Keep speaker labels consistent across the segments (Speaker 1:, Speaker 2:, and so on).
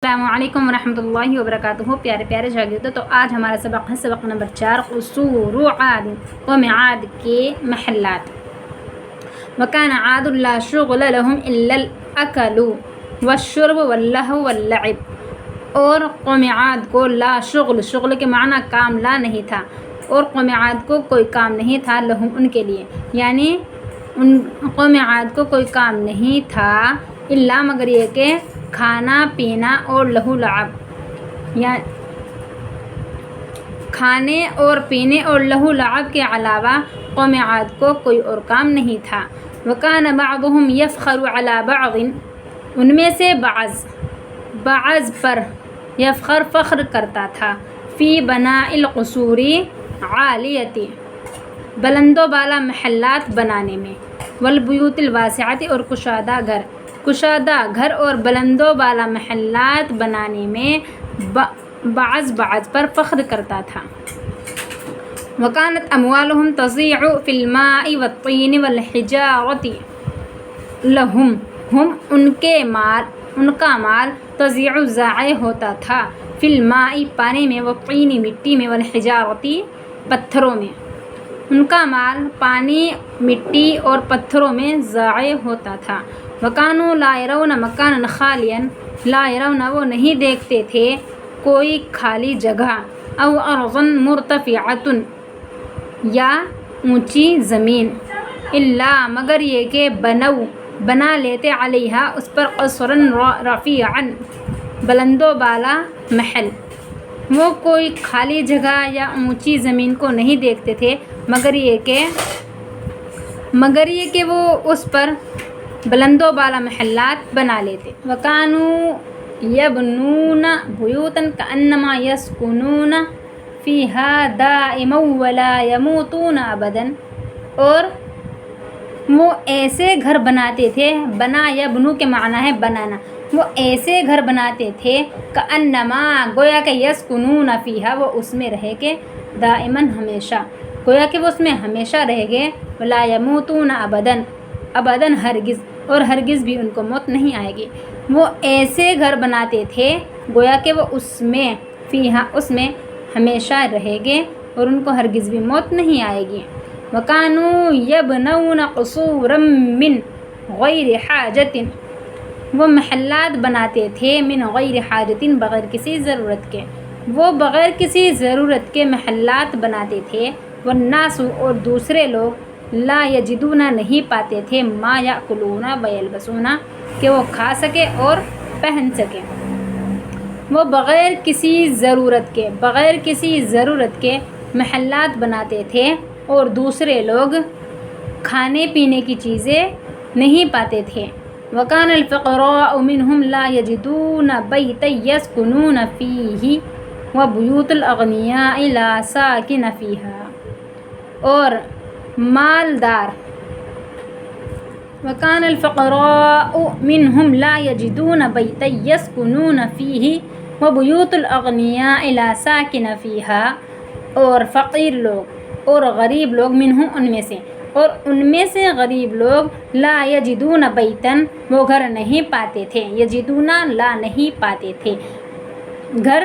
Speaker 1: السلام علیکم ورحمۃ اللہ وبرکاتہ۔ پیارے پیارے شاگردوں، تو آج ہمارا سبق ہے سبق نمبر 4، قصور عاد قوم عاد کے محلات۔ وکان عاد لا شغل لهم الا الاکل والشرب واللہو واللعب، اور قوم عاد کو لا شغل، شغل کے معنی کام لا نہیں تھا، اور قوم عاد کو کوئی کام نہیں تھا، لہم ان کے لیے، یعنی قوم عاد کو کوئی کام نہیں تھا الا مگر یہ کہ کھانا پینا اور لہو لعب، یا کھانے اور پینے اور لہو لعب کے علاوہ قوم عاد کو کوئی اور کام نہیں تھا۔ وکان بعضهم یفخر علی بعض، ان میں سے بعض پر یفخر فخر کرتا تھا، فی بناء القصور عالیتی، بلند و بالا محلات بنانے میں، والبیوت الواسعۃ، اور کشادہ گھر اور بلند و بالا محلات بنانے میں بعض پر فخر کرتا تھا۔ وکانت اموالهم تضیع فی الماء والطین والحجارۃ لهم، ان کا مال تضیع ضائع ہوتا تھا، فی الماء پانی میں، والطین مٹی میں، والحجارۃ پتھروں میں، ان کا مال پانی، مٹی اور پتھروں میں ضائع ہوتا تھا۔ وکانوا لا یرون مکانا خالیا، لا یرون وہ نہیں دیکھتے تھے کوئی خالی جگہ، او ارضا مرتفعۃ یا اونچی زمین، الا مگر یہ کہ بنا لیتے علیہا اس پر قصرا رفیعا، بلند و بالا محل، وہ کوئی خالی جگہ یا اونچی زمین کو نہیں دیکھتے تھے مگر یہ کہ وہ اس پر بلند و بالا محلات بنا لیتے۔ وَكَانُوا يَبْنُونَ بُيُوتًا كَأَنَّمَا يَسْكُنُونَ فِيهَا دَائِمًا وَلَا يَمُوتُونَ أَبَدًا، اور وہ ایسے گھر بناتے تھے، بنا یبنو کے معنی ہے بنانا، وہ ایسے گھر بناتے تھے كَأَنَّمَا گویا کہ يَسْكُنُونَ فِيهَا وہ اس میں رہے گے، دائماً ہمیشہ، گویا کہ وہ اس میں ہمیشہ رہے گے، وَلَا يَمُوتُونَ أَبَدًا ہرگز، اور ہرگز بھی ان کو موت نہیں آئے گی۔ وہ ایسے گھر بناتے تھے گویا کہ وہ اس میں ہمیشہ رہے گے اور ان کو ہرگز بھی موت نہیں آئے گی۔ وَكَانُوا يَبْنُونَ قُصُورًا مِّن غَيْرِ حَاجَةٍ، وہ محلات بناتے تھے، من غیر حاجت، بغیر کسی ضرورت کے، وہ بغیر کسی ضرورت کے محلات بناتے تھے، والناس اور دوسرے لوگ، لا یجدون نہیں پاتے تھے، ما یاکلون ویلبسون کہ وہ کھا سکے اور پہن سکے، وہ بغیر کسی ضرورت کے محلات بناتے تھے اور دوسرے لوگ کھانے پینے کی چیزیں نہیں پاتے تھے۔ وکان الفقراء منهم لا یجدون بیتا یسکنون فیہ وبیوت الاغنیاء لا ساکن فیہا، اور مالدار، وکان الفقراء منهم لا یجدون بیتا یسکنون فیہ وبیوت الاغنیاء لا ساکن فیہا، اور فقیر لوگ اور غریب لوگ، منہم ان میں سے غریب لوگ، لا یجدون بیتن وہ گھر نہیں پاتے تھے، یجدون لا نہیں پاتے تھے، گھر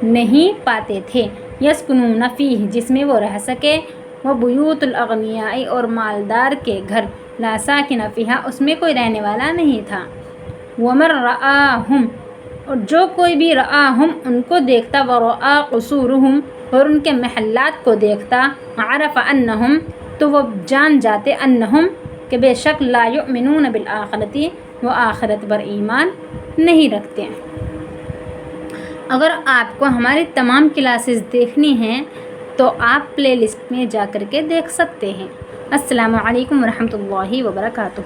Speaker 1: نہیں پاتے تھے، یسکنون فیہ جس میں وہ رہ سکے، وہ بیوت الاغنیاء اور مالدار کے گھر، لا ساکن فیہا اس میں کوئی رہنے والا نہیں تھا۔ ومن رآہم، اور جو کوئی بھی رآہم ان کو دیکھتا، ورآ قصورہم اور ان کے محلات کو دیکھتا، عرف انہم تو وہ جان جاتے، انہم کہ بے شک، لا یؤمنون بالآخرۃ وہ آخرت پر ایمان نہیں رکھتے۔ اگر آپ کو ہماری تمام کلاسز دیکھنی ہیں تو آپ پلے لسٹ میں جا کر کے دیکھ سکتے ہیں۔ السلام علیکم ورحمۃ اللہ وبرکاتہ۔